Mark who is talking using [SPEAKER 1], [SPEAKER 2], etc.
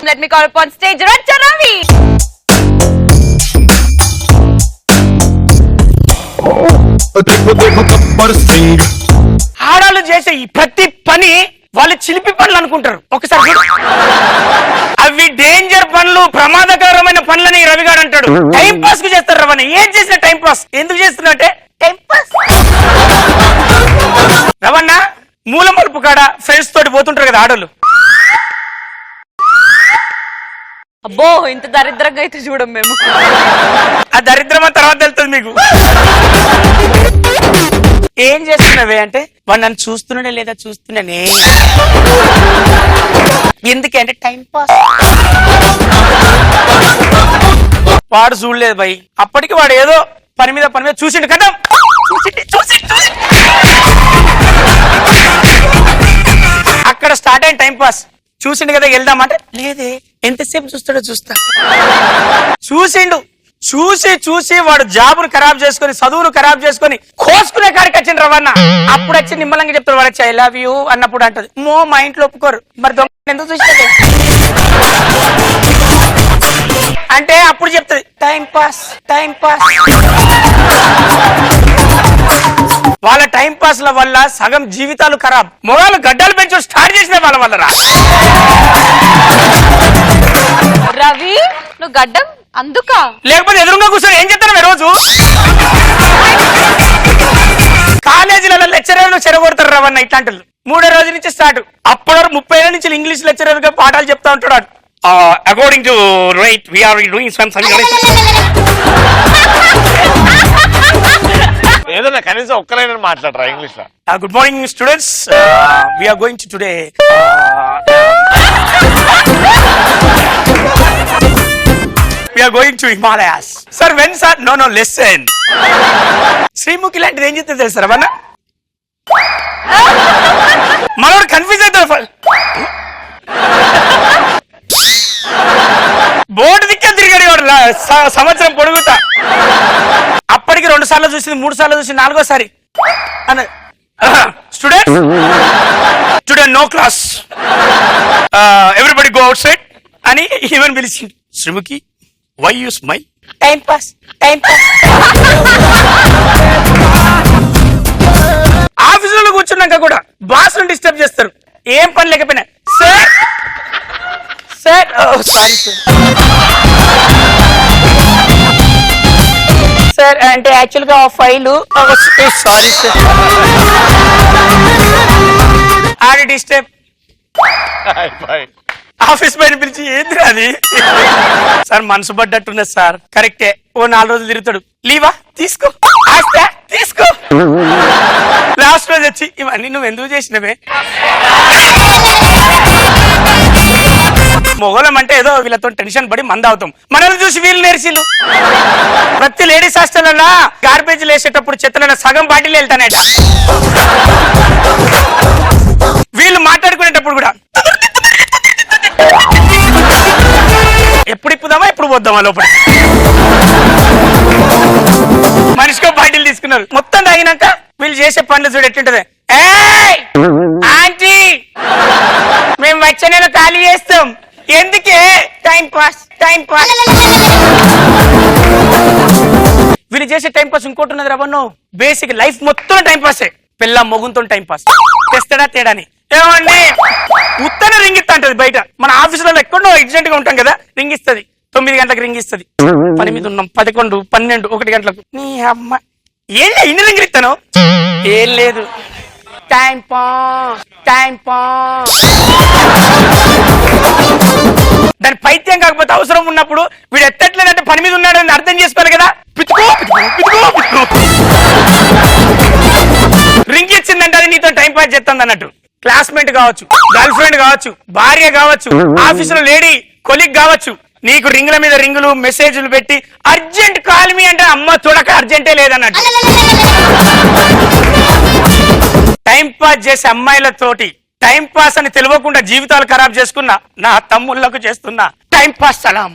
[SPEAKER 1] Let me call upon stage Racha Ravi.
[SPEAKER 2] ఆడాలు చేసే ఈ ప్రతి పని వాళ్ళు చిలిపి పనులు అనుకుంటారు. ఒకసారి అవి డేంజర్ పనులు, ప్రమాదకరమైన పనులని రవిగాడు అంటాడు. టైం పాస్ కు చేస్తారు. రవణ ఏం చేసిన టైం పాస్ ఎందుకు చేస్తున్నట్టే టైం పాస్. రవణ మూల మలుపు కాడ ఫ్రెండ్స్ తోటి పోతుంటారు కదా ఆడోళ్ళు.
[SPEAKER 1] అబ్బో ఇంత దరిద్రంగా అయితే చూడం మేము.
[SPEAKER 2] ఆ దరిద్రమా తర్వాత వెళ్తుంది మీకు. ఏం చేస్తున్నావే అంటే వాడు నన్ను చూస్తున్నాడే లేదా చూస్తున్నానే. ఎందుకంటే టైం పాస్. వాడు చూడలేదు భయ్. అప్పటికి వాడు ఏదో పని మీద చూసిండు కదా. అక్కడ స్టార్ట్ అయిన టైం పాస్. చూసిండు కదా వెళ్దామంటే లేదే, ఎంతసేపు చూస్తాడో చూస్తా. చూసిండు. చూసి వాడు జాబును ఖరాబ్ చేసుకుని, చదువును ఖరాబ్ చేసుకుని కోసుకునే కాడికి వచ్చింది రవణ. అప్పుడు వచ్చి నిమ్మలంగా చెప్తాడు వాడు వచ్చి ఐ లవ్ యూ అన్నప్పుడు అంటది మా ఇంట్లో ఒప్పుకోరు. మరి దొంగ ఎందుకు చూసినది అంటే అప్పుడు చెప్తుంది టైం పాస్. వాళ్ళ టైం పాస్ ల వల్ల సగం జీవితాలు ఖరాబ్. మొగాళ్ళు గడ్డలు పెంచు స్టార్ట్ చేసిన వాళ్ళ వల్ల
[SPEAKER 1] రవి నువ్వు గడ్డం అందుక
[SPEAKER 2] లేకపోతే ఎదురుగా కూర్చొని ఏం చెప్తాను రోజు. కాలేజీలలో లెక్చరర్లు చెరగొడతారు రవన్న ఇట్లాంటి. 3వ రోజు నుంచి స్టార్ట్. అప్పటి వరకు 30 ఏళ్ళ నుంచి ఇంగ్లీష్ లెక్చరర్ గా పాఠాలు చెప్తా ఉంటాడు. According to right we are doing something.
[SPEAKER 3] ఏదైనా కనీసం ఒక్కరైనా మాట్లాడరా ఇంగ్లీష్ లో.
[SPEAKER 2] Good morning students, we are going to today we are going to Himalayas. Sir, when sir? No, listen. Sreemukhi లాంటిది ఏం చెప్తే తెలుసు రవణ? మనోడు కన్ఫ్యూజ్ అవుతాడు. బోర్డు దిక్కే తిరిగాడు సంవత్సరం పొడుగుతా. అప్పటికి 2 సార్లు చూసింది, 3 సార్లు చూసింది, 4వసారి అన్న students today no class, everybody go outside అని ఈవెన్ పిలిచింది. Sreemukhi why you smile? Time pass. ఆఫీసులో కూర్చున్నాక కూడా బాస్ ను డిస్టర్బ్ చేస్తారు. ఏం పని లేకపోయినా సార్ సారీ సార్ అంటే యాక్చువల్ గా ఫైలు సారీ సార్ ఆడి డిస్టర్బ్. ఆఫీస్ పైన పిలిచి ఏంది అది సార్ మనసు పడ్డట్టున్నది సార్. కరెక్టే. ఓ 4 రోజులు తిరుగుతాడు. లీవా తీసుకో, తీసుకో. లాస్ట్ రోజు వచ్చి ఇవన్నీ నువ్వు ఎందుకు చేసినవే. మొగలం అంటే ఏదో వీళ్ళతో టెన్షన్ పడి మంద అవుతాం. మనల్ని చూసి వీళ్ళు నేర్చిల్లు. ప్రతి లేడీస్ హాస్టల్లో గార్బేజ్ వేసేటప్పుడు చెత్తలో సగం బాటిల్ వెళ్తానట. వీళ్ళు మాట్లాడుకునేటప్పుడు కూడా ఎప్పుడు ఇప్పుదామా ఎప్పుడు పోద్దామా లోపల. మనిషికో బాటిల్ తీసుకున్నారు. మొత్తం తాగినాక వీళ్ళు చేసే పనులు చూడు ఎట్లుంటది. ఆంటీ మేము వచ్చే నెల ఖాళీ చేస్తాం. ఎందుకే? Time pass. వీళ్ళు చేసే టైం పాస్ ఇంకోటి ఉన్నది రవణ్. బేసిక్ లైఫ్ మొత్తం టైం పాసే. పిల్ల మొగుంతో టైం పాస్. తెస్తాడా తేడాని ఏమండి ఉత్తన రింగ్ ఇస్తా అంటది బయట. మన ఆఫీసులో ఎక్కడో ఎగ్జెంట్ గా ఉంటాం కదా, రింగ్ ఇస్తుంది. 9 గంటలకు రింగ్ ఇస్తుంది. పని మీద ఉన్నాం 11, 12, 1 గంటలకు. నీ అమ్మ ఏం ఇన్ని రింగులు ఇస్తాను? ఏం లేదు, టైం పాస్. దాని పైత్యం కాకపోతే అవసరం ఉన్నప్పుడు వీడు ఎత్తట్లేదంటే పని మీద ఉన్నాడు అని అర్థం చేసుకోవాలి కదా. పిచ్చుకో. రింగ్ ఇచ్చిందంటే అది నీతో టైం పాస్ చేస్తుంది అన్నట్టు. క్లాస్మేట్ కావచ్చు, గర్ల్ ఫ్రెండ్ కావచ్చు, భార్య కావచ్చు, ఆఫీసులో లేడీ కొలీగ్ కావచ్చు. నీకు రింగుల మీద రింగులు మెసేజ్లు పెట్టి అర్జెంట్ కాల్ మీ అంటే అమ్మ చూడక అర్జెంటే లేదన్నట్టు. టైం పాస్ చేసే అమ్మాయిలతోటి టైం పాస్ అని తెలియకుండా జీవితాలు ఖరాబ్ చేసుకున్న నా తమ్ముళ్లకు చేస్తున్నా టైం పాస్ సలాం.